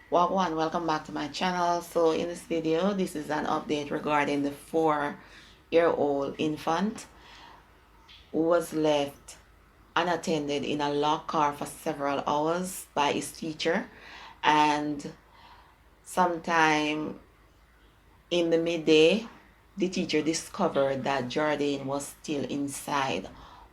Wagwan, welcome back to my channel. So in this video, this is an update regarding the 4-year-old infant who was left unattended in a locked car for several hours by his teacher, and sometime in the midday the teacher discovered that Jordan was still inside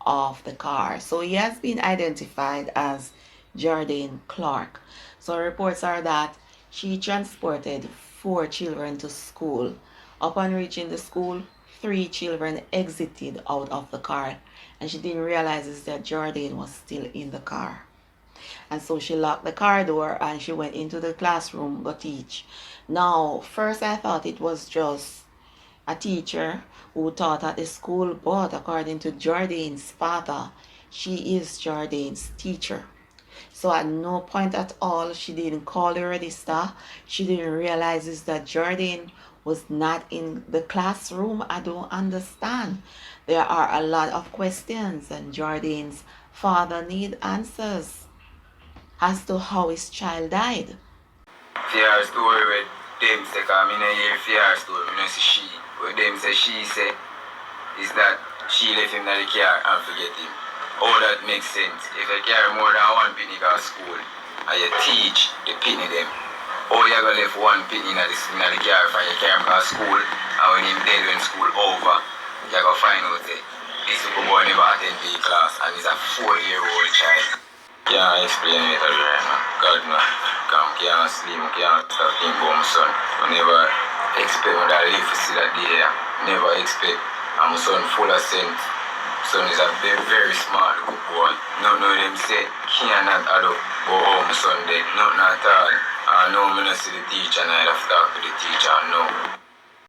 of the car. So he has been identified as Jordan Clark. So reports are that she transported 4 children to school. Upon reaching the school, 3 children exited out of the car, and she didn't realize that Jordan was still in the car. And so she locked the car door and she went into the classroom to teach. Now, first I thought it was just a teacher who taught at the school, but according to Jordan's father, she is Jordan's teacher. So at no point at all, she didn't call the register. She didn't realize that Jordan was not in the classroom. I don't understand. There are a lot of questions, and Jordan's father needs answers as to how his child died. Fear story where them say, cause me no hear fear story, me no see she. Where them say she say, is that she left him in the car and forget him. How that makes sense? If you carry more than one penny to school and you teach the penny them, how you gonna left one penny in the car from you carry him to school, and when him dead when school over, you gonna find out that this little boy never attend the class and he's a 4-year-old child. Can't explain it already, man. God, man. Can't sleep, can't stop thinking about my son. I never expect when I live to see that day. Never expect. And my son full of sense. Son is a very, very smart good boy. Nothing of them say, cannot add up about how my son dead. Nothing at all. I know I don't see the teacher and I have to talk to the teacher. No.